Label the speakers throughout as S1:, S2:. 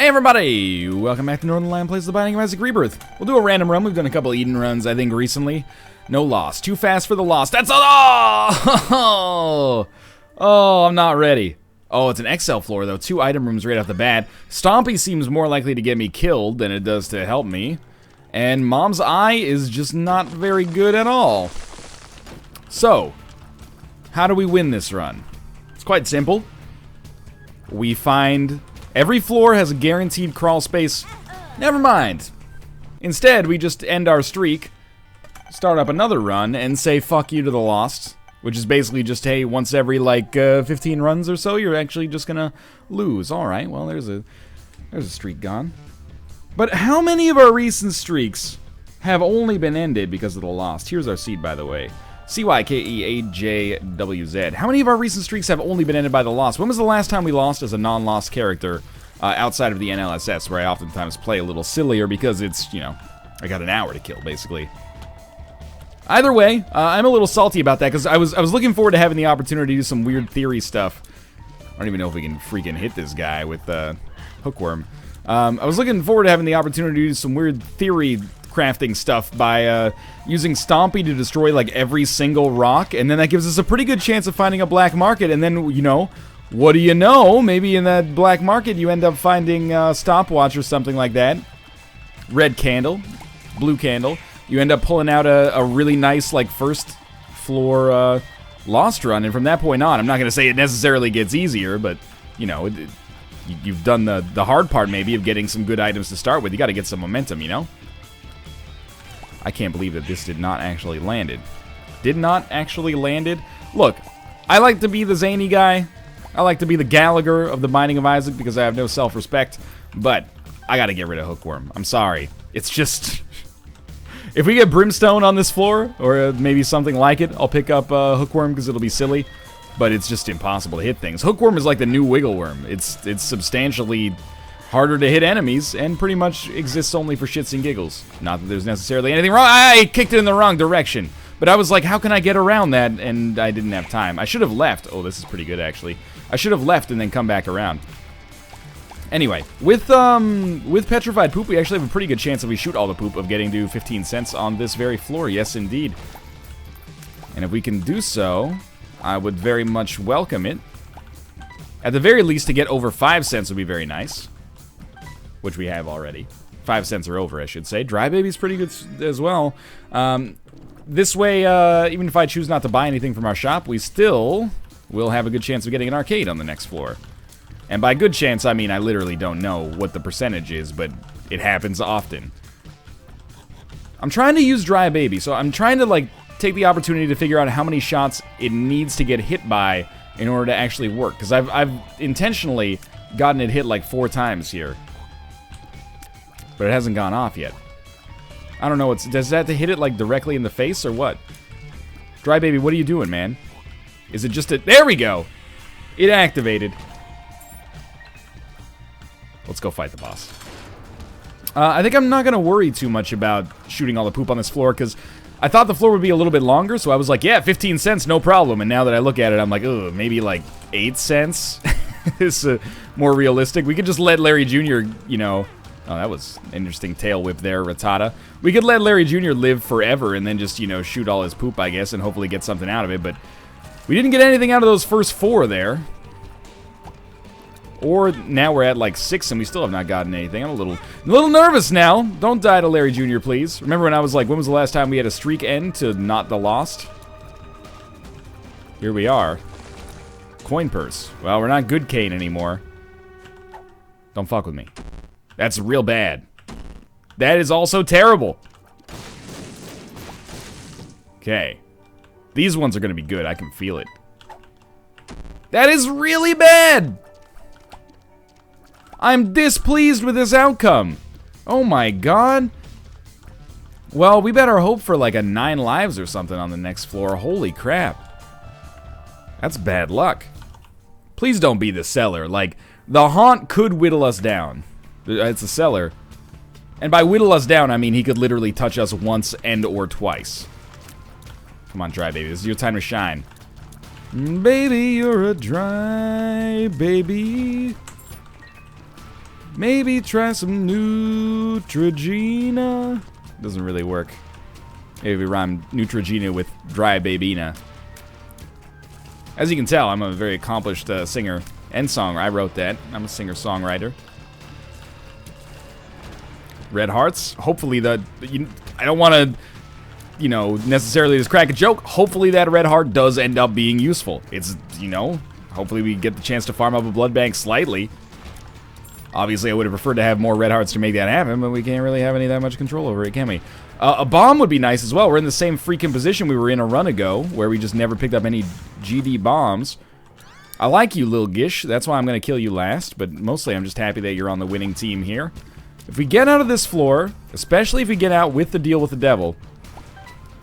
S1: Hey everybody! Welcome back to Northern Land Plays the Binding of Isaac Rebirth. We'll do a random run. We've done a couple Eden runs, I think, recently. No loss. Too fast for the loss. That's oh! Oh, I'm not ready. Oh, it's an XL floor, though. 2 item rooms right off the bat. Stompy seems more likely to get me killed than it does to help me. And Mom's Eye is just not very good at all. So, how do we win this run? It's quite simple. We find... Every floor has a guaranteed crawl space. Never mind. Instead, we just end our streak, start up another run, and say fuck you to the lost. Which is basically just, hey, once every, like, 15 runs or so, you're actually just gonna lose. Alright, well, there's a streak gone. But how many of our recent streaks have only been ended because of the lost? Here's our seed, by the way. CYKE AJWZ. How many of our recent streaks have only been ended by the loss? When was the last time we lost as a non-lost character outside of the NLSS, where I oftentimes play a little sillier because it's, you know, I got an hour to kill, basically. Either way, I'm a little salty about that because I was looking forward to having the opportunity to do some weird theory stuff. I don't even know if we can freaking hit this guy with hookworm. I was looking forward to having the opportunity to do some weird theory crafting stuff by using Stompy to destroy like every single rock, and then that gives us a pretty good chance of finding a black market. And then, you know, what do you know? Maybe in that black market you end up finding stopwatch or something like that. Red candle, blue candle. You end up pulling out a really nice like first floor lost run, and from that point on, I'm not gonna say it necessarily gets easier, but you know, you've done the hard part maybe of getting some good items to start with. You got to get some momentum, you know. I can't believe that this did not actually landed. Did not actually landed. Look, I like to be the zany guy. I like to be the Gallagher of the Binding of Isaac because I have no self-respect. But I gotta get rid of hookworm. I'm sorry. It's just... If we get brimstone on this floor, or maybe something like it, I'll pick up hookworm because it'll be silly. But it's just impossible to hit things. Hookworm is like the new wiggleworm. It's substantially... harder to hit enemies, and pretty much exists only for shits and giggles. Not that there's necessarily anything wrong. I kicked it in the wrong direction. But I was like, how can I get around that? And I didn't have time. I should have left. Oh, this is pretty good, actually. I should have left and then come back around. Anyway, with petrified poop, we actually have a pretty good chance if we shoot all the poop of getting to 15 cents on this very floor. Yes, indeed. And if we can do so, I would very much welcome it. At the very least, to get over 5 cents would be very nice. Which we have already. 5 cents or over, I should say. Dry Baby's pretty good as well. This way, even if I choose not to buy anything from our shop, we still will have a good chance of getting an arcade on the next floor. And by good chance, I mean I literally don't know what the percentage is, but it happens often. I'm trying to use Dry Baby, so I'm trying to, like, take the opportunity to figure out how many shots it needs to get hit by in order to actually work. Because I've intentionally gotten it hit like 4 times here. But it hasn't gone off yet. I don't know, does that have to hit it like directly in the face or what? Dry Baby, what are you doing, man? Is it just a... There we go! It activated. Let's go fight the boss. I think I'm not gonna worry too much about shooting all the poop on this floor, because I thought the floor would be a little bit longer, so I was like, yeah, 15 cents, no problem. And now that I look at it, I'm like, ugh, maybe like 8 cents is more realistic. We could just let Larry Jr., you know... Oh, that was an interesting tail whip there, Rattata. We could let Larry Jr. live forever and then just, you know, shoot all his poop, I guess, and hopefully get something out of it. But we didn't get anything out of those first 4 there. Or now we're at like 6 and we still have not gotten anything. I'm a little nervous now. Don't die to Larry Jr., please. Remember when I was like, when was the last time we had a streak end to not the lost? Here we are. Coin purse. Well, we're not good Kane anymore. Don't fuck with me. That's real bad. That is also terrible. Okay. These ones are going to be good. I can feel it. That is really bad. I'm displeased with this outcome. Oh my god. Well, we better hope for like a 9 lives or something on the next floor. Holy crap. That's bad luck. Please don't be the cellar. Like, the haunt could whittle us down. It's a cellar. And by whittle us down, I mean he could literally touch us once and or twice. Come on, Dry Baby. This is your time to shine. Baby, you're a dry baby. Maybe try some Neutrogena. Doesn't really work. Maybe we rhyme Neutrogena with dry babina. As you can tell, I'm a very accomplished singer and songwriter. I wrote that. I'm a singer-songwriter. Red hearts. Hopefully I don't want to, you know, necessarily just crack a joke. Hopefully that red heart does end up being useful. It's, you know, hopefully we get the chance to farm up a blood bank slightly. Obviously, I would have preferred to have more red hearts to make that happen, but we can't really have any that much control over it, can we? A bomb would be nice as well. We're in the same freaking position we were in a run ago, where we just never picked up any GD bombs. I like you, Lil Gish. That's why I'm going to kill you last, but mostly I'm just happy that you're on the winning team here. If we get out of this floor, especially if we get out with the deal with the devil,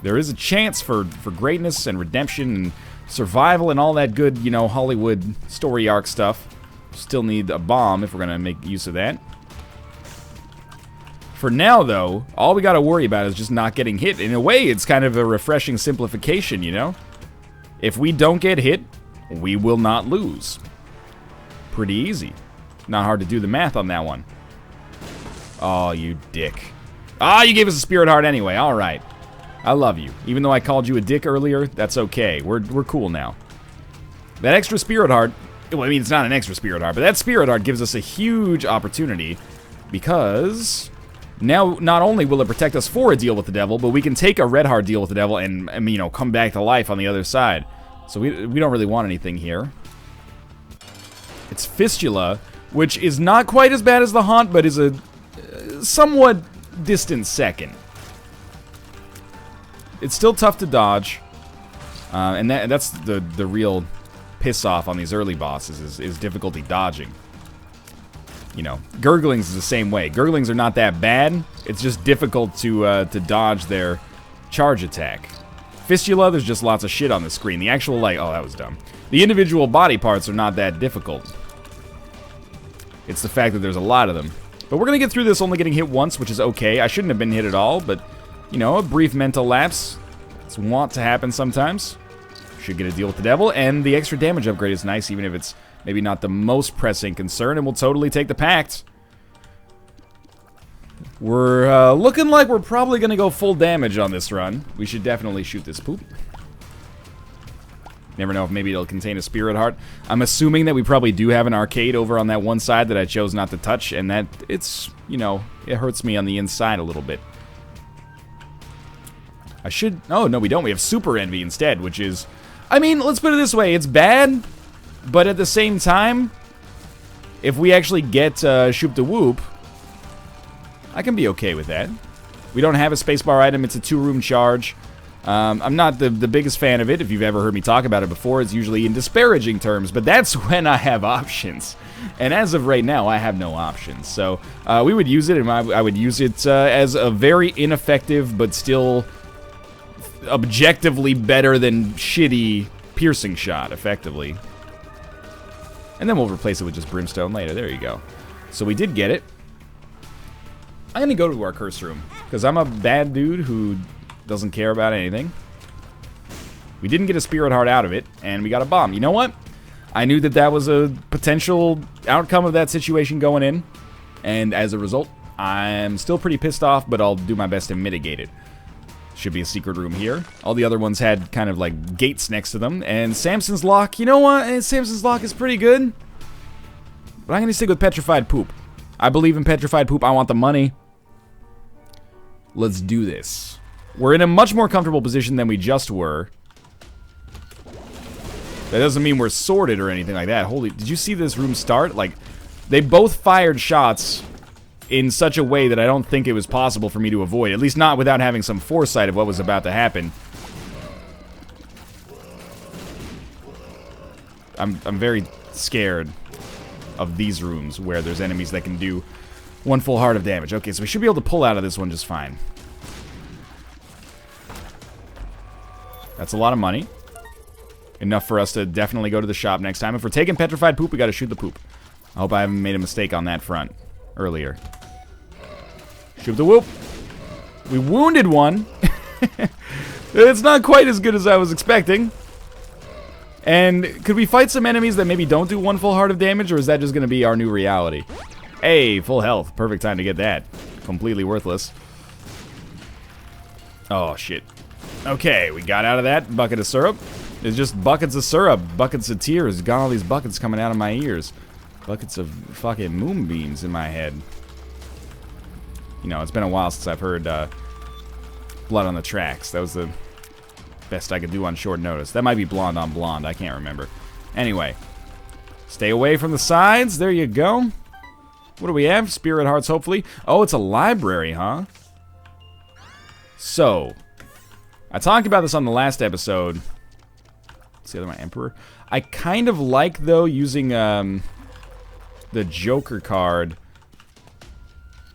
S1: there is a chance for greatness and redemption and survival and all that good, you know, Hollywood story arc stuff. Still need a bomb if we're going to make use of that. For now, though, all we got to worry about is just not getting hit. In a way, it's kind of a refreshing simplification, you know? If we don't get hit, we will not lose. Pretty easy. Not hard to do the math on that one. Oh, you dick. Ah, you gave us a spirit heart anyway. All right. I love you. Even though I called you a dick earlier, that's okay. We're cool now. That extra spirit heart... Well, I mean, it's not an extra spirit heart, but that spirit heart gives us a huge opportunity because now not only will it protect us for a deal with the devil, but we can take a red heart deal with the devil and you know, come back to life on the other side. So we don't really want anything here. It's Fistula, which is not quite as bad as the Haunt, but is a somewhat distant second. It's still tough to dodge, and that's the real piss off on these early bosses is difficulty dodging. You know, Gurglings is the same way. Gurglings are not that bad. It's just difficult to dodge their charge attack. Fistula, there's just lots of shit on the screen. The actual, like, oh, that was dumb. The individual body parts are not that difficult. It's the fact that there's a lot of them. But we're gonna get through this only getting hit once, which is okay. I shouldn't have been hit at all, but, you know, a brief mental lapse. It's wont to happen sometimes. Should get a deal with the devil, and the extra damage upgrade is nice, even if it's maybe not the most pressing concern, and we'll totally take the pact. We're looking like we're probably going to go full damage on this run. We should definitely shoot this poop. Never know if maybe it'll contain a spirit heart. I'm assuming that we probably do have an arcade over on that one side that I chose not to touch, and that it's, you know, it hurts me on the inside a little bit. I should... Oh, no, we don't. We have Super Envy instead, which is... I mean, let's put it this way. It's bad, but at the same time, if we actually get Shoop da Whoop, I can be okay with that. We don't have a spacebar item. It's a 2-room charge. I'm not the biggest fan of it. If you've ever heard me talk about it before, it's usually in disparaging terms, but that's when I have options. And as of right now, I have no options. So we would use it, and I would use it as a very ineffective, but still... objectively better than shitty piercing shot, effectively. And then we'll replace it with just brimstone later. There you go. So we did get it. I'm gonna go to our curse room, because I'm a bad dude who doesn't care about anything. We didn't get a spirit heart out of it, and we got a bomb. You know what? I knew that that was a potential outcome of that situation going in, and as a result, I'm still pretty pissed off, but I'll do my best to mitigate it. Should be a secret room here. All the other ones had kind of like gates next to them. And Samson's Lock, you know what? Samson's Lock is pretty good. But I'm going to stick with Petrified Poop. I believe in Petrified Poop. I want the money. Let's do this. We're in a much more comfortable position than we just were. That doesn't mean we're sorted or anything like that. Holy, did you see this room start? Like, they both fired shots in such a way that I don't think it was possible for me to avoid. At least not without having some foresight of what was about to happen. I'm very scared of these rooms where there's enemies that can do one full heart of damage. Okay, so we should be able to pull out of this one just fine. That's a lot of money. Enough for us to definitely go to the shop next time. If we're taking Petrified Poop, we gotta shoot the poop. I hope I haven't made a mistake on that front earlier. Shoot the whoop. We wounded one. It's not quite as good as I was expecting. And could we fight some enemies that maybe don't do one full heart of damage, or is that just going to be our new reality? Hey, full health. Perfect time to get that. Completely worthless. Oh, shit. Okay, we got out of that bucket of syrup. It's just buckets of syrup, buckets of tears. Got all these buckets coming out of my ears. Buckets of fucking moonbeams in my head. You know, it's been a while since I've heard Blood on the Tracks. That was the best I could do on short notice. That might be Blonde on Blonde. I can't remember. Anyway, stay away from the sides. There you go. What do we have? Spirit hearts, hopefully. Oh, it's a library, huh? So, I talked about this on the last episode. What's the other one? Emperor. I kind of like, though, using the Joker card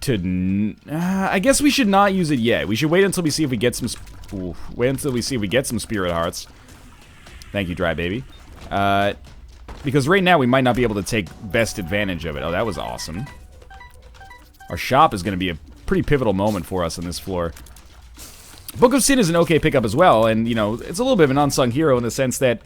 S1: to... I guess we should not use it yet. We should wait until we see if we get some... wait until we see if we get some Spirit Hearts. Thank you, Dry Baby. Because right now we might not be able to take best advantage of it. Oh, that was awesome. Our shop is going to be a pretty pivotal moment for us on this floor. Book of Sin is an okay pickup as well, and, you know, it's a little bit of an unsung hero in the sense that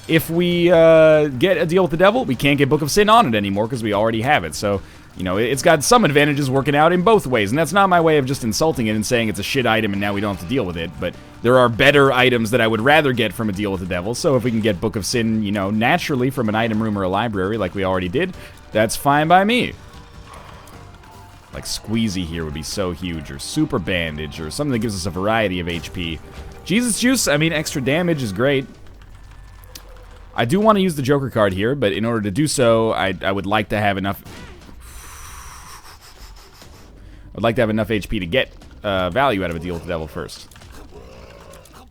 S1: if we get a deal with the devil, we can't get Book of Sin on it anymore because we already have it. So, you know, it's got some advantages working out in both ways, and that's not my way of just insulting it and saying it's a shit item and now we don't have to deal with it, but there are better items that I would rather get from a deal with the devil, so if we can get Book of Sin, you know, naturally from an item room or a library like we already did, that's fine by me. Like Squeezy here would be so huge, or Super Bandage, or something that gives us a variety of HP. Jesus Juice, I mean, extra damage is great. I do want to use the Joker card here, but in order to do so, I would like to have enough... I'd like to have enough HP to get value out of a deal with the devil first.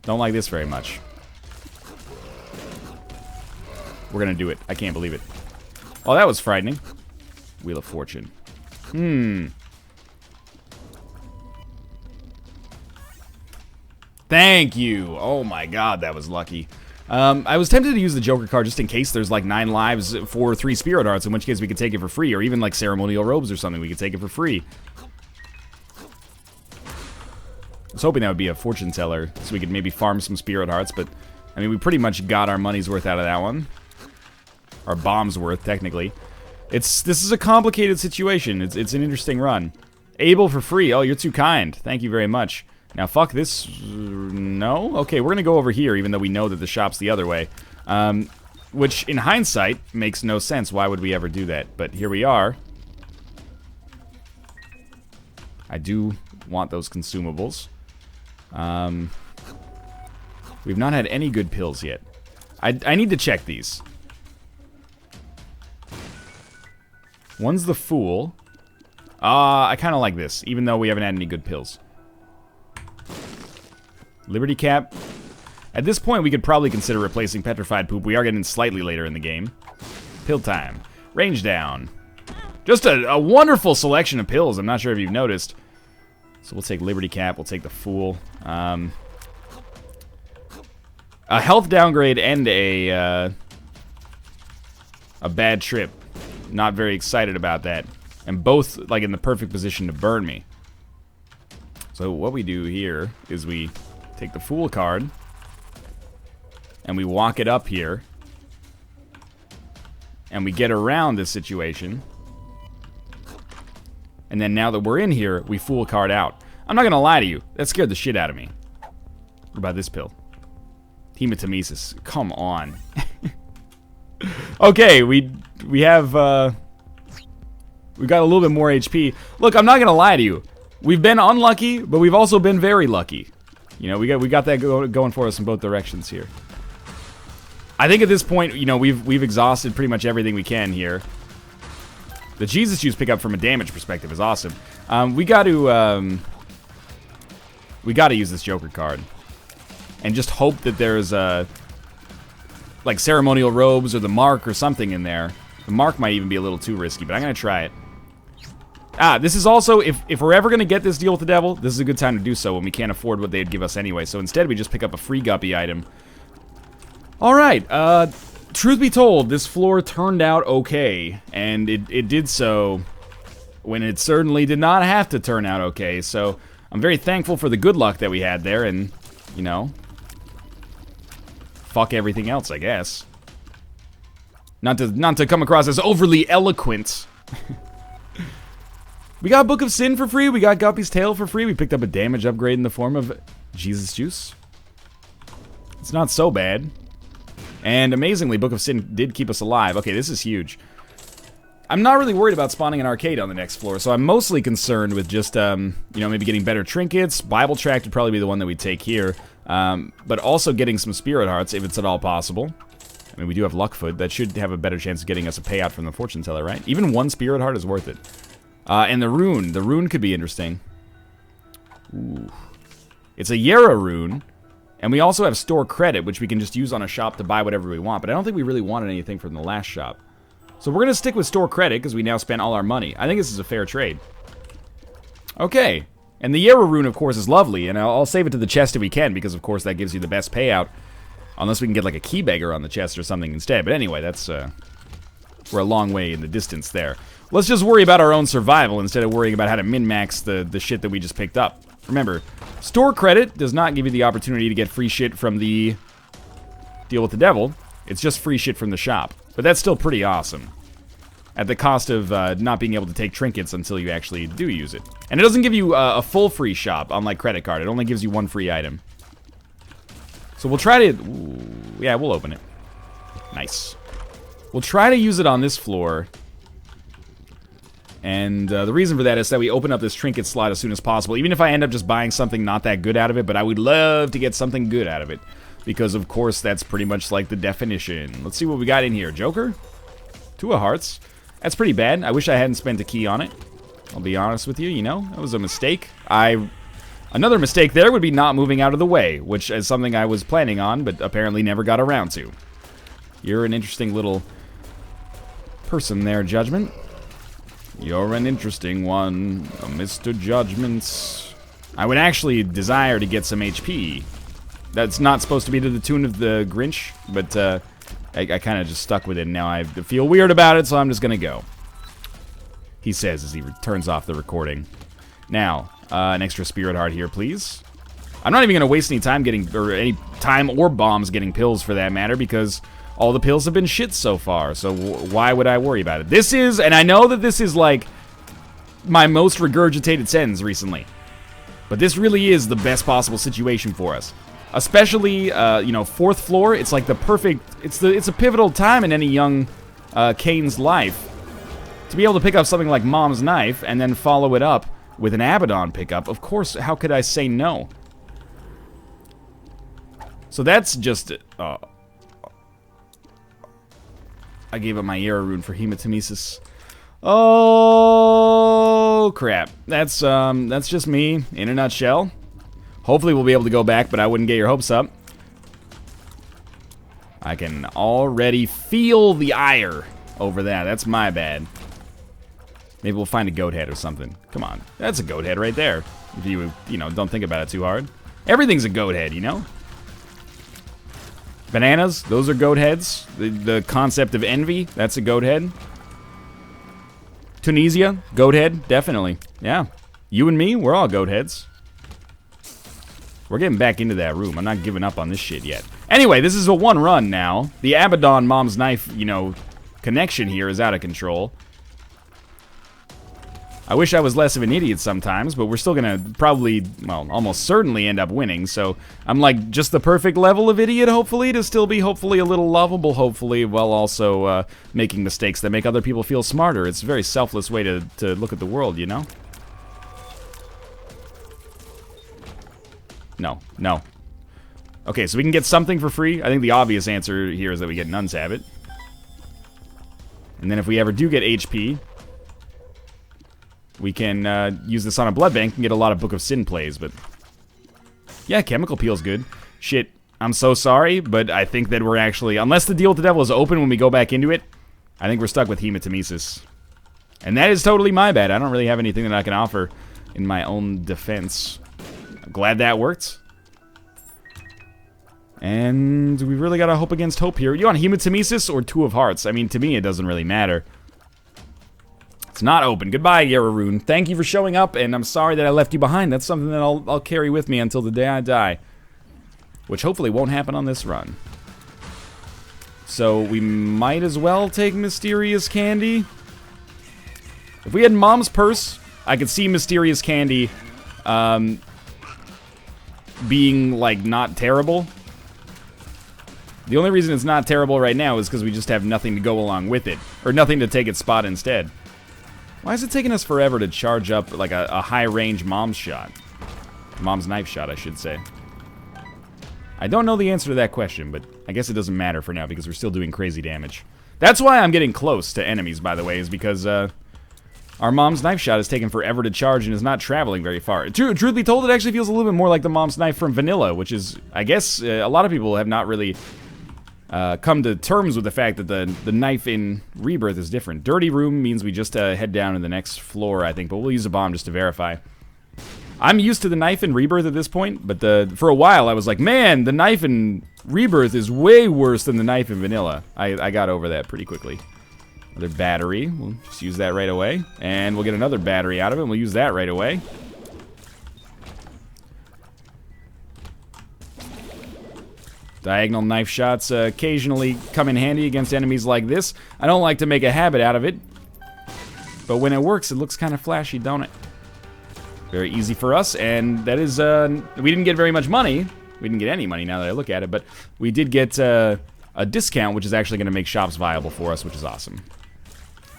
S1: Don't like this very much. We're gonna do it. I can't believe it. Oh, that was frightening. Wheel of Fortune. Thank you. Oh my god, that was lucky. I was tempted to use the Joker card just in case there's like 9 lives for 3 Spirit Hearts, in which case we could take it for free, or even like Ceremonial Robes or something, we could take it for free. I was hoping that would be a fortune teller, so we could maybe farm some Spirit Hearts, but, I mean, we pretty much got our money's worth out of that one. Our bomb's worth, technically. This is a complicated situation. It's an interesting run. Able for free. Oh, you're too kind. Thank you very much. Now, fuck this. No? Okay, we're gonna go over here, even though we know that the shop's the other way. Which, in hindsight, makes no sense. Why would we ever do that? But here we are. I do want those consumables. We've not had any good pills yet. I need to check these. One's the Fool. I kind of like this, even though we haven't had any good pills. Liberty Cap. At this point, we could probably consider replacing Petrified Poop. We are getting slightly later in the game. Pill time. Range down. Just a wonderful selection of pills. I'm not sure if you've noticed. So we'll take Liberty Cap. We'll take the Fool. A health downgrade and a bad trip. Not very excited about that. And both, like, in the perfect position to burn me. So what we do here is we take the Fool card and we walk it up here. And we get around this situation. And then now that we're in here, we Fool card out. I'm not gonna lie to you, that scared the shit out of me. What about this pill? Hematemesis. Come on. Okay, we have we got a little bit more HP. Look, I'm not gonna lie to you. We've been unlucky, but we've also been very lucky. You know, we got that going for us in both directions here. I think at this point, you know, we've exhausted pretty much everything we can here. The Jesus Juice pickup from a damage perspective is awesome. We got to use this Joker card and just hope that there's like Ceremonial Robes or the Mark or something in there. The Mark might even be a little too risky, but I'm gonna try it. This is also, if we're ever gonna get this deal with the devil, this is a good time to do so when we can't afford what they'd give us anyway. So instead, we just pick up a free guppy item. All right. Truth be told, this floor turned out okay, and it did so when it certainly did not have to turn out okay. So I'm very thankful for the good luck that we had there, and you know, fuck everything else, I guess. Not to come across as overly eloquent. We got Book of Sin for free. We got Guppy's Tail for free. We picked up a damage upgrade in the form of Jesus Juice. It's not so bad. And amazingly, Book of Sin did keep us alive. Okay, this is huge. I'm not really worried about spawning an arcade on the next floor, so I'm mostly concerned with just, you know, maybe getting better trinkets. Bible Tract would probably be the one that we take here. But also getting some Spirit Hearts, if it's at all possible. I mean, we do have Luckfoot. That should have a better chance of getting us a payout from the Fortune Teller, right? Even one Spirit Heart is worth it. And the Rune. The Rune could be interesting. Ooh. It's a Yera Rune. And we also have Store Credit, which we can just use on a shop to buy whatever we want. But I don't think we really wanted anything from the last shop. So we're going to stick with Store Credit, because we now spent all our money. I think this is a fair trade. Okay. And the Yera Rune, of course, is lovely. And I'll save it to the chest if we can, because, of course, that gives you the best payout. Unless we can get, like, a Key Beggar on the chest or something instead. But anyway, that's, we're a long way in the distance there. Let's just worry about our own survival instead of worrying about how to min-max the shit that we just picked up. Remember, Store Credit does not give you the opportunity to get free shit from the Deal with the Devil. It's just free shit from the shop. But that's still pretty awesome. At the cost of not being able to take trinkets until you actually do use it. And it doesn't give you a full free shop, unlike Credit Card. It only gives you one free item. So we'll try to... Ooh, yeah, we'll open it. Nice. We'll try to use it on this floor. And the reason for that is that we open up this trinket slot as soon as possible. Even if I end up just buying something not that good out of it. But I would love to get something good out of it. Because, of course, that's pretty much like the definition. Let's see what we got in here. Joker? 2 of Hearts. That's pretty bad. I wish I hadn't spent a key on it. I'll be honest with you, you know. That was a mistake. Another mistake there would be not moving out of the way. Which is something I was planning on, but apparently never got around to. You're an interesting little person there, Judgment. You're an interesting one, Mr. Judgments. I would actually desire to get some HP. That's not supposed to be to the tune of the Grinch, but I kind of just stuck with it. Now I feel weird about it, so I'm just going to go. He says as he turns off the recording. Now, an extra Spirit Heart here, please. I'm not even going to waste any time getting, or any time or bombs getting pills for that matter, because all the pills have been shit so far, so why would I worry about it? This is, and I know that this is like my most regurgitated sentence recently, but this really is the best possible situation for us. Especially, you know, 4th floor, it's like the perfect, it's a pivotal time in any young Kane's life. To be able to pick up something like Mom's Knife and then follow it up with an Abaddon pickup, of course, how could I say no? So that's just, I gave up my Yera Rune for Hematemesis. Oh, crap. That's just me in a nutshell. Hopefully we'll be able to go back, but I wouldn't get your hopes up. I can already feel the ire over that. That's my bad. Maybe we'll find a goat head or something. Come on. That's a goat head right there. If you know, don't think about it too hard. Everything's a goat head, you know? Bananas, those are goat heads. The concept of envy, that's a goat head. Tunisia, goat head, definitely. Yeah. You and me, we're all goat heads. We're getting back into that room. I'm not giving up on this shit yet. Anyway, this is a 1 run now. The Abaddon Mom's Knife, you know, connection here is out of control. I wish I was less of an idiot sometimes, but we're still gonna probably, well, almost certainly end up winning. So I'm like just the perfect level of idiot, hopefully, to still be hopefully a little lovable, hopefully, while also making mistakes that make other people feel smarter. It's a very selfless way to look at the world, you know? No, no. Okay, so we can get something for free. I think the obvious answer here is that we get Nun's Habit. And then if we ever do get HP, we can use this on a blood bank and get a lot of Book of Sin plays, but... Yeah, Chemical Peel's good. Shit, I'm so sorry, but I think that we're actually... Unless the Deal with the Devil is open when we go back into it, I think we're stuck with Hematemesis. And that is totally my bad. I don't really have anything that I can offer in my own defense. I'm glad that worked. And we really gotta hope against hope here. You want Hematemesis or 2 of Hearts? I mean, to me, it doesn't really matter. It's not open. Goodbye, Yera Rune. Thank you for showing up, and I'm sorry that I left you behind. That's something that I'll carry with me until the day I die. Which hopefully won't happen on this run. So we might as well take Mysterious Candy. If we had Mom's Purse, I could see Mysterious Candy being, like, not terrible. The only reason it's not terrible right now is because we just have nothing to go along with it. Or nothing to take its spot instead. Why is it taking us forever to charge up, like, a high-range mom's shot? Mom's knife shot, I should say. I don't know the answer to that question, but I guess it doesn't matter for now because we're still doing crazy damage. That's why I'm getting close to enemies, by the way, is because, our mom's knife shot is taking forever to charge and is not traveling very far. Truth be told, it actually feels a little bit more like the mom's knife from Vanilla, which is, I guess, a lot of people have not really come to terms with the fact that the knife in Rebirth is different. Dirty room means we just head down to the next floor, I think, but we'll use a bomb just to verify. I'm used to the knife in Rebirth at this point, but for a while I was like, man, the knife in Rebirth is way worse than the knife in Vanilla. I got over that pretty quickly. Another battery. We'll just use that right away. And we'll get another battery out of it, and we'll use that right away. Diagonal knife shots occasionally come in handy against enemies like this. I don't like to make a habit out of it. But when it works, it looks kind of flashy, don't it? Very easy for us, and that is, we didn't get very much money. We didn't get any money now that I look at it, but we did get a discount, which is actually going to make shops viable for us, which is awesome.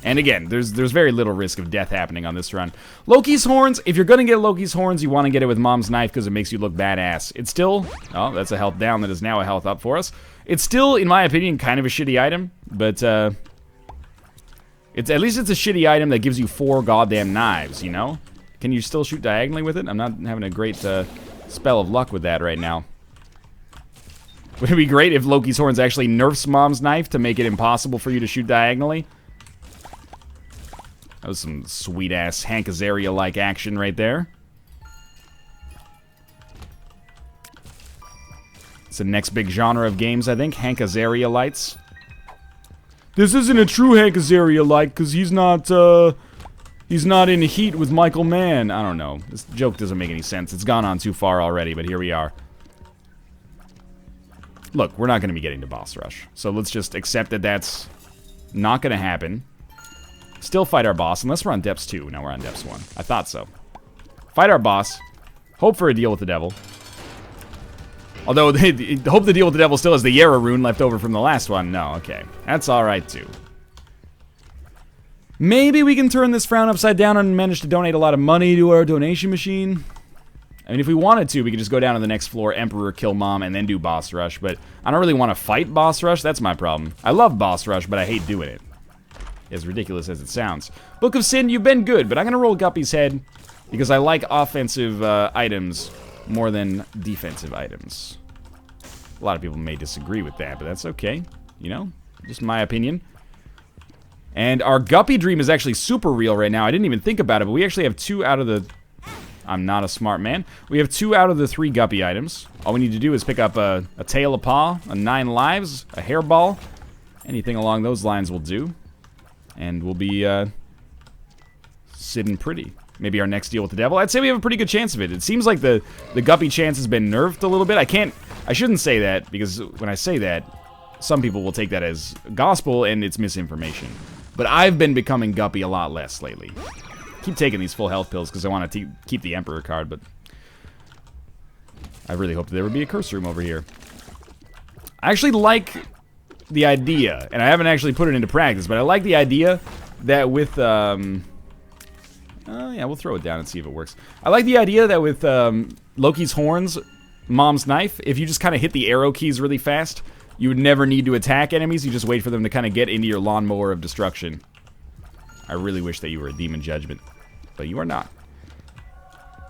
S1: And again, there's very little risk of death happening on this run. Loki's Horns, if you're going to get Loki's Horns, you want to get it with Mom's Knife because it makes you look badass. It's still, oh, that's a health down that is now a health up for us. It's still, in my opinion, kind of a shitty item, but at least it's a shitty item that gives you 4 goddamn knives, you know? Can you still shoot diagonally with it? I'm not having a great spell of luck with that right now. Would it be great if Loki's Horns actually nerfs Mom's Knife to make it impossible for you to shoot diagonally? That was some sweet-ass Hank Azaria-like action right there. It's the next big genre of games, I think. Hank Azaria-lights. This isn't a true Hank Azaria-like, because he's not in heat with Michael Mann. I don't know. This joke doesn't make any sense. It's gone on too far already, but here we are. Look, we're not going to be getting to boss rush. So let's just accept that that's not going to happen. Still fight our boss, unless we're on depths 2. Now we're on depths 1. I thought so. Fight our boss. Hope for a deal with the devil. Although, hope the deal with the devil still has the Yara rune left over from the last one. No, okay. That's alright, too. Maybe we can turn this frown upside down and manage to donate a lot of money to our donation machine. I mean, if we wanted to, we could just go down to the next floor, Emperor, kill Mom, and then do boss rush. But I don't really want to fight boss rush. That's my problem. I love boss rush, but I hate doing it. As ridiculous as it sounds. Book of Sin, you've been good, but I'm going to roll Guppy's head because I like offensive items more than defensive items. A lot of people may disagree with that, but that's okay. You know, just my opinion. And our Guppy dream is actually super real right now. I didn't even think about it, but we actually have 2 out of the... I'm not a smart man. We have 2 out of the 3 Guppy items. All we need to do is pick up a Tail of Paw, a 9 lives, a hairball. Anything along those lines will do. And we'll be sitting pretty. Maybe our next deal with the devil. I'd say we have a pretty good chance of it. It seems like the Guppy chance has been nerfed a little bit. I shouldn't say that, because when I say that, some people will take that as gospel and it's misinformation. But I've been becoming Guppy a lot less lately. Keep taking these full health pills because I want to keep the Emperor card, but I really hoped there would be a curse room over here. I actually like the idea, and I haven't actually put it into practice, but I like the idea that with, yeah, we'll throw it down and see if it works. I like the idea that with Loki's Horns, Mom's Knife, if you just kind of hit the arrow keys really fast, you would never need to attack enemies, you just wait for them to kind of get into your lawnmower of destruction. I really wish that you were a Demon Judgment, but you are not.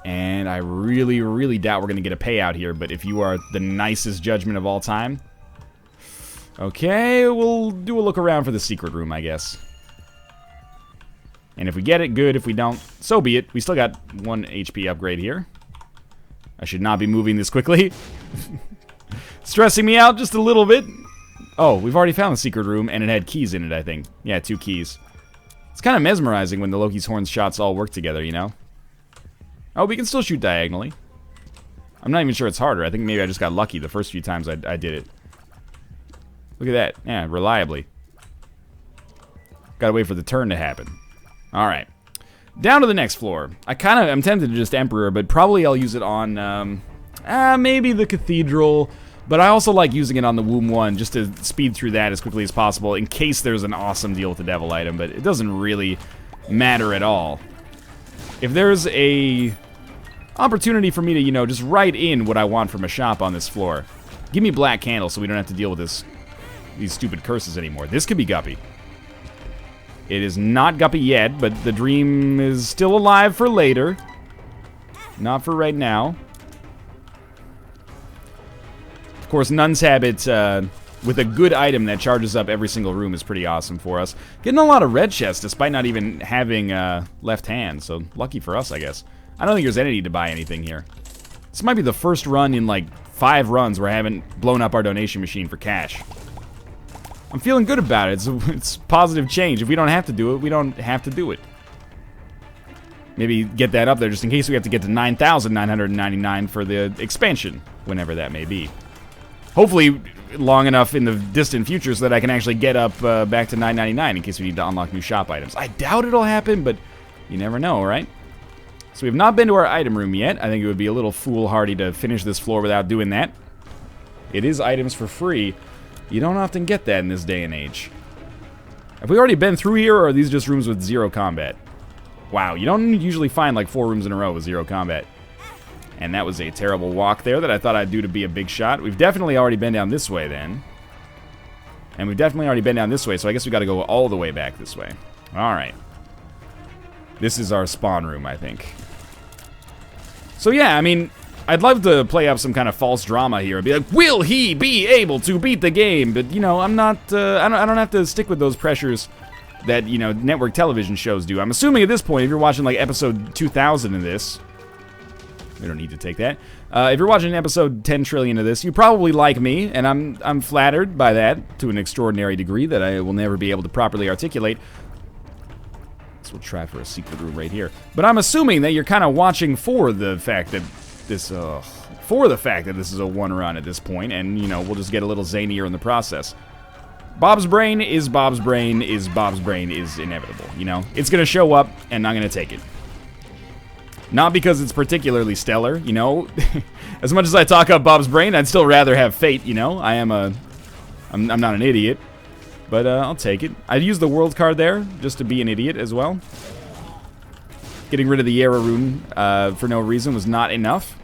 S1: And I really, really doubt we're going to get a payout here, but if you are the nicest judgment of all time... Okay, we'll do a look around for the secret room, I guess. And if we get it, good. If we don't, so be it. We still got 1 HP upgrade here. I should not be moving this quickly. Stressing me out just a little bit. Oh, we've already found the secret room, and it had keys in it, I think. Yeah, 2 keys. It's kind of mesmerizing when the Loki's Horns shots all work together, you know? Oh, we can still shoot diagonally. I'm not even sure it's harder. I think maybe I just got lucky the first few times I did it. Look at that. Yeah, reliably. Gotta wait for the turn to happen. Alright. Down to the next floor. I'm tempted to just Emperor, but probably I'll use it on, maybe the Cathedral. But I also like using it on the Womb 1 just to speed through that as quickly as possible in case there's an awesome Deal with the Devil item, but it doesn't really matter at all. If there's a opportunity for me to, you know, just write in what I want from a shop on this floor. Give me black candles so we don't have to deal with these stupid curses anymore. This could be Guppy. It is not Guppy yet, but the dream is still alive for later. Not for right now. Of course, Nun's Habit with a good item that charges up every single room is pretty awesome for us. Getting a lot of red chests despite not even having left hand, so lucky for us, I guess. I don't think there's any need to buy anything here. This might be the first run in like 5 runs where I haven't blown up our donation machine for cash. I'm feeling good about it. It's positive change. If we don't have to do it, we don't have to do it. Maybe get that up there just in case we have to get to 9,999 for the expansion, whenever that may be. Hopefully long enough in the distant future so that I can actually get up back to 999 in case we need to unlock new shop items. I doubt it'll happen, but you never know, right? So we have not been to our item room yet. I think it would be a little foolhardy to finish this floor without doing that. It is items for free. You don't often get that in this day and age. Have we already been through here, or are these just rooms with 0 combat? Wow, you don't usually find like 4 rooms in a row with 0 combat. And that was a terrible walk there that I thought I'd do to be a big shot. We've definitely already been down this way then. And we've definitely already been down this way, so I guess we gotta go all the way back this way. Alright. This is our spawn room, I think. So yeah, I mean, I'd love to play up some kind of false drama here and be like, will he be able to beat the game? But, you know, I'm not, I don't have to stick with those pressures that, you know, network television shows do. I'm assuming at this point, if you're watching, like, episode 2000 of this, we don't need to take that. If you're watching episode 10 trillion of this, you probably like me, and I'm flattered by that to an extraordinary degree that I will never be able to properly articulate. So we'll try for a secret room right here. But I'm assuming that you're kind of watching for the fact that this is a one run at this point, and, you know, we'll just get a little zanier in the process. Bob's brain is Bob's brain is Bob's brain is inevitable, you know? It's gonna show up, and I'm gonna take it. Not because it's particularly stellar, you know? As much as I talk up Bob's brain, I'd still rather have fate, you know? I'm not an idiot, but I'll take it. I'd use the world card there, just to be an idiot as well. Getting rid of the Yara rune for no reason was not enough.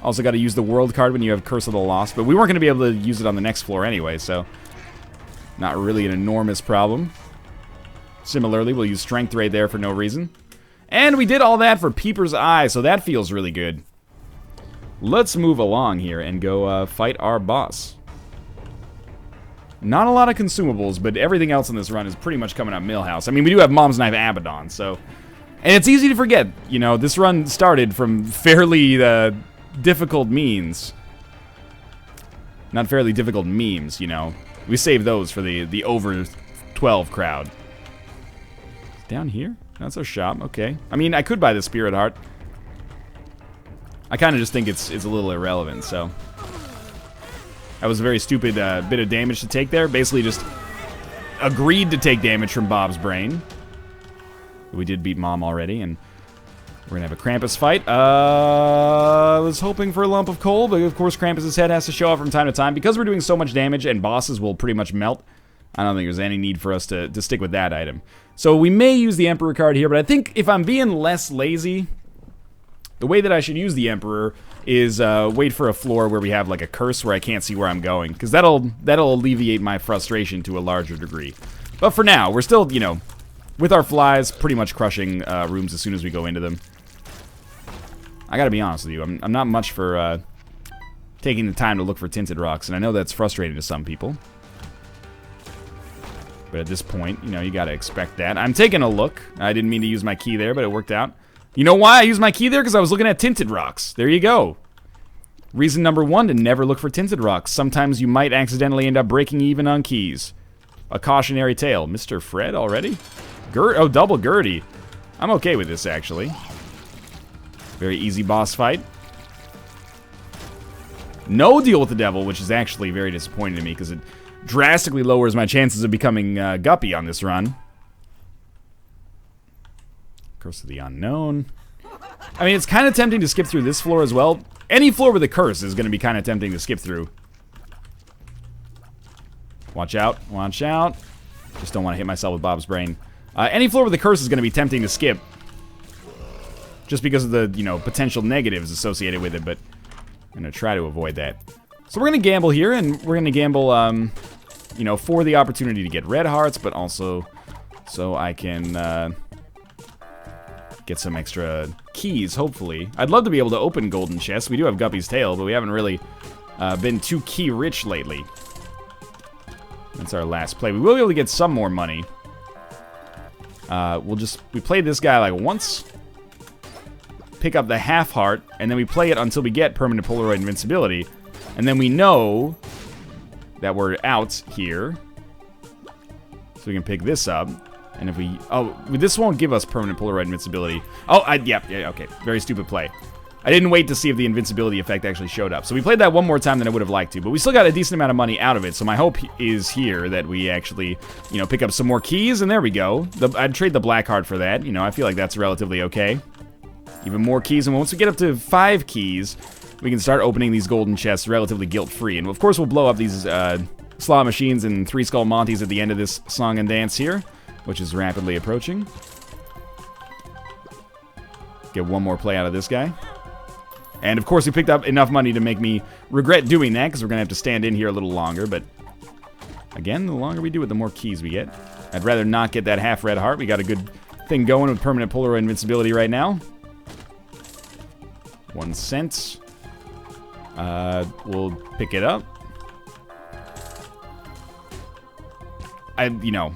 S1: Also got to use the world card when you have Curse of the Lost, but we weren't going to be able to use it on the next floor anyway, so not really an enormous problem. Similarly, we'll use Strength right there for no reason. And we did all that for Peeper's Eye, so that feels really good. Let's move along here and go fight our boss. Not a lot of consumables, but everything else in this run is pretty much coming up Millhouse. I mean, we do have Mom's Knife Abaddon, so... And it's easy to forget, you know, this run started from fairly difficult means. Not fairly difficult memes, you know. We save those for the over 12 crowd. Down here? That's our shop, okay. I mean, I could buy the Spirit Heart. I kind of just think it's a little irrelevant, so. That was a very stupid bit of damage to take there. Basically just agreed to take damage from Bob's brain. We did beat Mom already, and we're gonna have a Krampus fight. I was hoping for a lump of coal, but of course Krampus's head has to show up from time to time. Because we're doing so much damage and bosses will pretty much melt, I don't think there's any need for us to stick with that item. So we may use the Emperor card here, but I think if I'm being less lazy, the way that I should use the Emperor is wait for a floor where we have like a curse where I can't see where I'm going, because that'll alleviate my frustration to a larger degree. But for now, we're still, you know, with our flies, pretty much crushing rooms as soon as we go into them. I gotta be honest with you, I'm not much for taking the time to look for tinted rocks, and I know that's frustrating to some people. But at this point, you know, you gotta expect that. I'm taking a look. I didn't mean to use my key there, but it worked out. You know why I used my key there? Because I was looking at tinted rocks. There you go. Reason number 1 to never look for tinted rocks. Sometimes you might accidentally end up breaking even on keys. A cautionary tale. Mr. Fred already? Oh, double Gertie. I'm okay with this, actually. Very easy boss fight. No deal with the devil, which is actually very disappointing to me, because it drastically lowers my chances of becoming Guppy on this run. Curse of the Unknown. I mean, it's kind of tempting to skip through this floor as well. Any floor with a curse is going to be kind of tempting to skip through. Watch out. Watch out. Just don't want to hit myself with Bob's Brain. Any floor with a curse is going to be tempting to skip. Just because of the, you know, potential negatives associated with it, but I'm going to try to avoid that. So we're going to gamble here, and we're going to gamble, you know, for the opportunity to get red hearts, but also so I can get some extra keys, hopefully. I'd love to be able to open golden chests. We do have Guppy's Tail, but we haven't really been too key-rich lately. That's our last play. We will be able to get some more money. We played this guy like once, pick up the half heart, and then we play it until we get permanent Polaroid invincibility. And then we know that we're out here. So we can pick this up. And if we... Oh, this won't give us permanent Polaroid invincibility. Oh, yeah, okay. Very stupid play. I didn't wait to see if the invincibility effect actually showed up. So we played that one more time than I would have liked to. But we still got a decent amount of money out of it. So my hope is here that we actually, you know, pick up some more keys. And there we go. I'd trade the black heart for that. You know, I feel like that's relatively okay. Even more keys. And once we get up to 5 keys, we can start opening these golden chests relatively guilt-free. And of course, we'll blow up these slot machines and 3 Skull Monties at the end of this song and dance here, which is rapidly approaching. Get one more play out of this guy. And of course, we picked up enough money to make me regret doing that, because we're going to have to stand in here a little longer. But again, the longer we do it, the more keys we get. I'd rather not get that half red heart. We got a good thing going with permanent Polaroid invincibility right now. 1 cent. We'll pick it up. You know,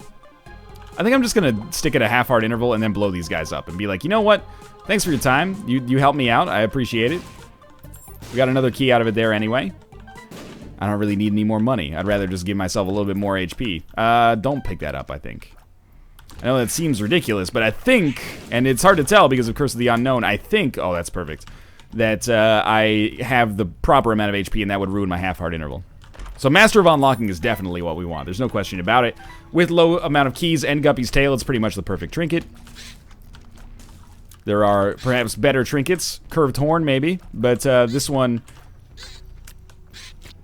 S1: I think I'm just gonna stick at a half-heart interval and then blow these guys up and be like, you know what? Thanks for your time. You helped me out. I appreciate it. We got another key out of it there anyway. I don't really need any more money. I'd rather just give myself a little bit more HP. Don't pick that up, I think. I know that seems ridiculous, but I think, and it's hard to tell because of Curse of the Unknown, I think, oh, that's perfect, that I have the proper amount of HP and that would ruin my half-heart interval. So Master of Unlocking is definitely what we want. There's no question about it. With low amount of keys and Guppy's Tail, it's pretty much the perfect trinket. There are perhaps better trinkets. Curved Horn, maybe. But this one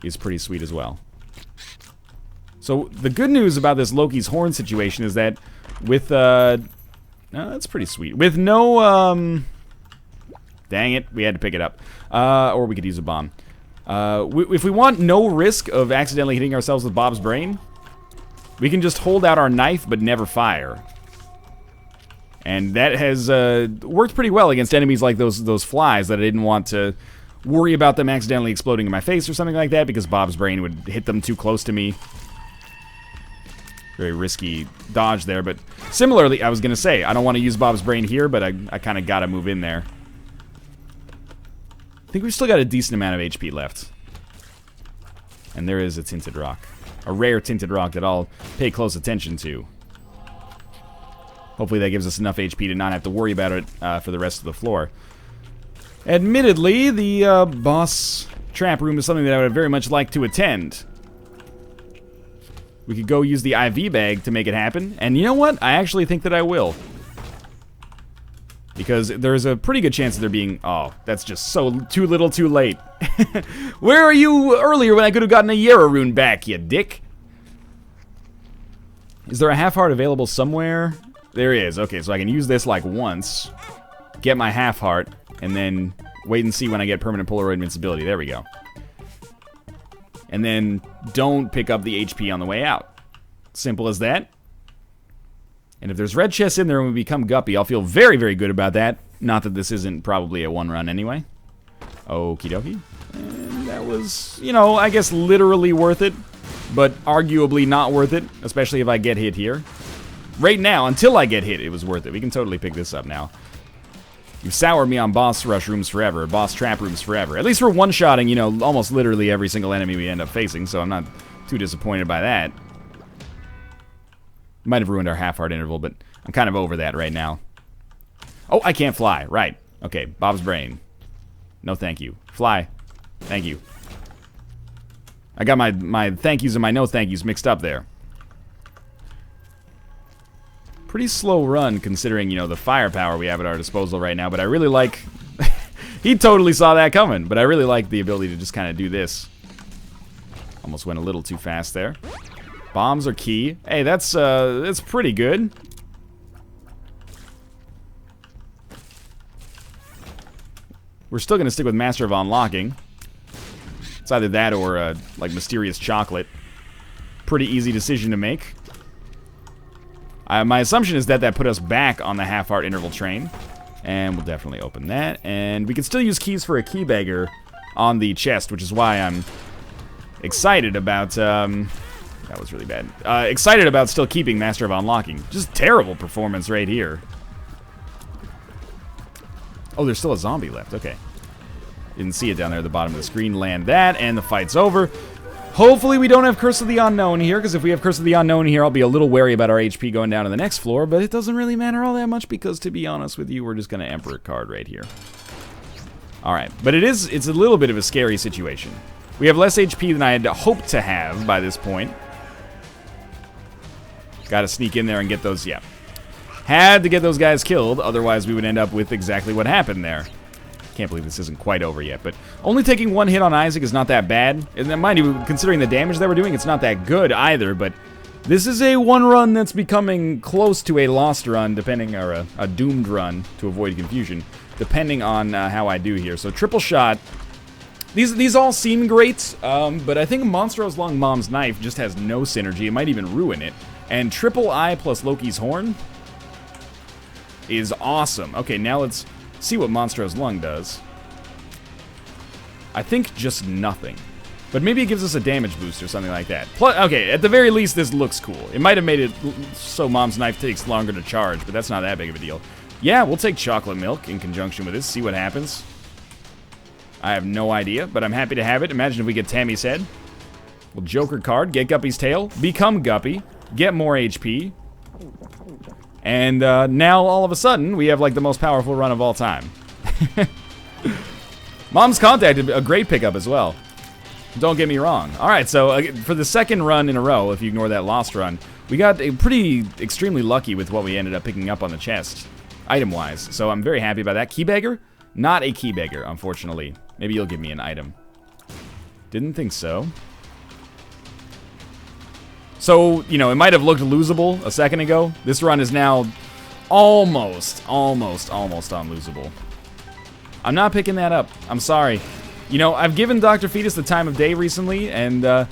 S1: is pretty sweet as well. So the good news about this Loki's Horn situation is that with... no, that's pretty sweet. With no... dang it, we had to pick it up. Or we could use a bomb. If we want no risk of accidentally hitting ourselves with Bob's Brain, we can just hold out our knife but never fire. And that has worked pretty well against enemies like those flies that I didn't want to worry about them accidentally exploding in my face or something like that because Bob's Brain would hit them too close to me. Very risky dodge there, but similarly, I was going to say, I don't want to use Bob's Brain here, but I kind of got to move in there. I think we've still got a decent amount of HP left. And there is a Tinted Rock. A rare Tinted Rock that I'll pay close attention to. Hopefully that gives us enough HP to not have to worry about it for the rest of the floor. Admittedly, the boss trap room is something that I would very much like to attend. We could go use the IV bag to make it happen. And you know what? I actually think that I will. Because there's a pretty good chance of there being... Oh, that's just so too little too late. Where are you earlier when I could have gotten a Yera rune back, you dick? Is there a half heart available somewhere? There is. Okay, so I can use this like once, get my half heart, and then wait and see when I get permanent Polaroid invincibility. There we go. And then don't pick up the HP on the way out. Simple as that. And if there's red chests in there when we become Guppy, I'll feel very, very good about that. Not that this isn't probably a one run anyway. Okie dokie. And that was, you know, I guess literally worth it, but arguably not worth it, especially if I get hit here. Right now, until I get hit, it was worth it. We can totally pick this up now. You've soured me on boss rush rooms forever, boss trap rooms forever. At least we're one-shotting, you know, almost literally every single enemy we end up facing, so I'm not too disappointed by that. Might have ruined our half-heart interval, but I'm kind of over that right now. Oh, I can't fly. Right. Okay, Bob's Brain. No thank you. Fly. Thank you. I got my thank yous and my no thank yous mixed up there. Pretty slow run considering, you know, the firepower we have at our disposal right now, but I really like... He totally saw that coming, but I really like the ability to just kind of do this. Almost went a little too fast there. Bombs are key. Hey, that's pretty good. We're still going to stick with Master of Unlocking. It's either that or, like, Mysterious Chocolate. Pretty easy decision to make. My assumption is that put us back on the half-heart interval train. And we'll definitely open that. And we can still use keys for a key beggar on the chest, which is why I'm excited about, that was really bad. Excited about still keeping Master of Unlocking. Just terrible performance right here. Oh, there's still a zombie left. Okay. Didn't see it down there at the bottom of the screen. Land that, and the fight's over. Hopefully we don't have Curse of the Unknown here, because if we have Curse of the Unknown here, I'll be a little wary about our HP going down to the next floor, but it doesn't really matter all that much, because to be honest with you, we're just going to Emperor card right here. Alright, but it's a little bit of a scary situation. We have less HP than I had hoped to have by this point. Gotta sneak in there and get those, yeah. Had to get those guys killed, otherwise we would end up with exactly what happened there. Can't believe this isn't quite over yet, but only taking one hit on Isaac is not that bad. And then, mind you, considering the damage that we're doing, it's not that good either, but this is a one run that's becoming close to a lost run, depending, or a doomed run, to avoid confusion, depending on how I do here. So triple shot. These all seem great, but I think Monstro's Long Mom's Knife just has no synergy. It might even ruin it. And triple I plus Loki's Horn is awesome. Okay, now let's see what Monstro's Lung does. I think just nothing. But maybe it gives us a damage boost or something like that. Plus, okay, at the very least, this looks cool. It might have made it so Mom's Knife takes longer to charge, but that's not that big of a deal. Yeah, we'll take Chocolate Milk in conjunction with this, see what happens. I have no idea, but I'm happy to have it. Imagine if we get Tammy's Head. We'll Joker card, get Guppy's Tail, become Guppy, get more HP. And now, all of a sudden, we have, like, the most powerful run of all time. Mom's Contact, a great pickup as well. Don't get me wrong. Alright, so for the second run in a row, if you ignore that lost run, we got extremely lucky with what we ended up picking up on the chest, item-wise. So I'm very happy about that. Key Beggar? Not a Key Beggar, unfortunately. Maybe you'll give me an item. Didn't think so. So, you know, it might have looked losable a second ago. This run is now almost unlosable. I'm not picking that up. I'm sorry. You know, I've given Dr. Fetus the time of day recently, and I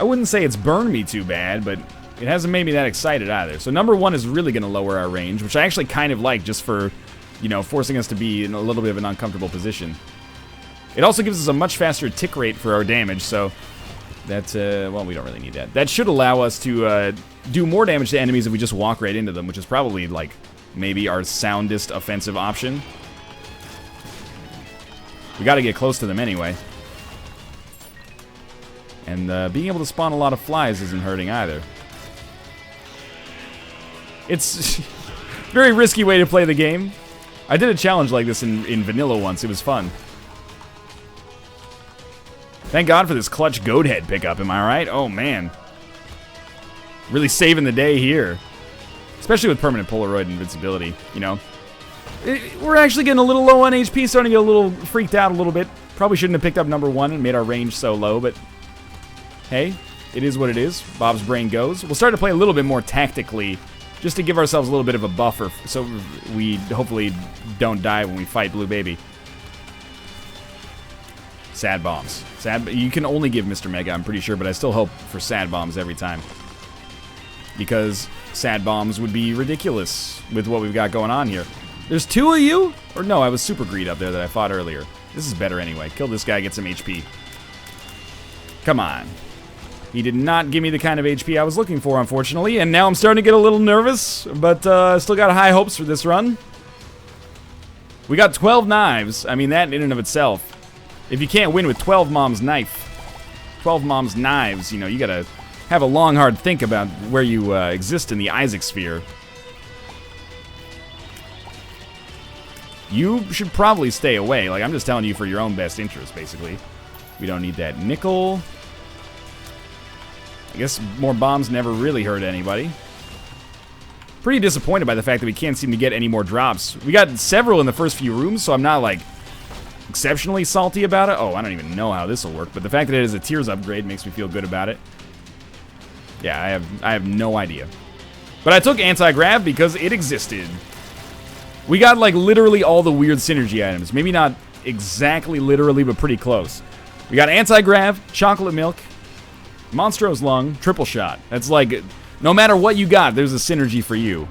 S1: wouldn't say it's burned me too bad, but it hasn't made me that excited either. So number one is really going to lower our range, which I actually kind of like just for, you know, forcing us to be in a little bit of an uncomfortable position. It also gives us a much faster tick rate for our damage, so that, well, we don't really need that. That should allow us to do more damage to enemies if we just walk right into them, which is probably, like, maybe our soundest offensive option. We gotta get close to them anyway. And being able to spawn a lot of flies isn't hurting either. It's a very risky way to play the game. I did a challenge like this in vanilla once. It was fun. Thank God for this clutch goat head pickup, am I right? Oh, man. Really saving the day here. Especially with permanent Polaroid invincibility, you know. We're actually getting a little low on HP, starting to get a little freaked out a little bit. Probably shouldn't have picked up number one and made our range so low, but hey, it is what it is. Bob's brain goes. We'll start to play a little bit more tactically, just to give ourselves a little bit of a buffer, so we hopefully don't die when we fight Blue Baby. Sad bombs. You can only give Mr. Mega, I'm pretty sure, but I still hope for sad bombs every time. Because sad bombs would be ridiculous with what we've got going on here. There's two of you? Or no, I was Super Greed up there that I fought earlier. This is better anyway. Kill this guy, get some HP. Come on. He did not give me the kind of HP I was looking for, unfortunately, and now I'm starting to get a little nervous, but still got high hopes for this run. We got 12 knives. I mean, that in and of itself. If you can't win with 12 Mom's Knife, 12 Mom's Knives, you know, you gotta have a long, hard think about where you exist in the Isaac sphere. You should probably stay away. Like, I'm just telling you for your own best interest, basically. We don't need that nickel. I guess more bombs never really hurt anybody. pretty disappointed by the fact that we can't seem to get any more drops. We got several in the first few rooms, so I'm not, like, exceptionally salty about it. Oh, I don't even know how this will work, but the fact that it is a tiers upgrade makes me feel good about it. Yeah, I have no idea. But I took anti-grav because it existed. We got, like, literally all the weird synergy items. Maybe not exactly literally, but pretty close. We got anti-grav, chocolate milk, Monstro's lung, triple shot. That's like, no matter what you got, there's a synergy for you.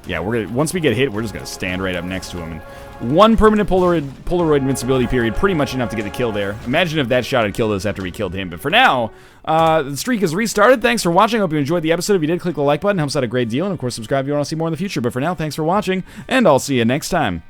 S1: Yeah, we're gonna, once we get hit, we're just gonna stand right up next to him. And one permanent Polaroid invincibility period, pretty much enough to get the kill there. Imagine if that shot had killed us after we killed him. But for now, the streak is restarted. Thanks for watching. I hope you enjoyed the episode. If you did, click the like button. It helps out a great deal. And of course, subscribe if you want to see more in the future. But for now, thanks for watching, and I'll see you next time.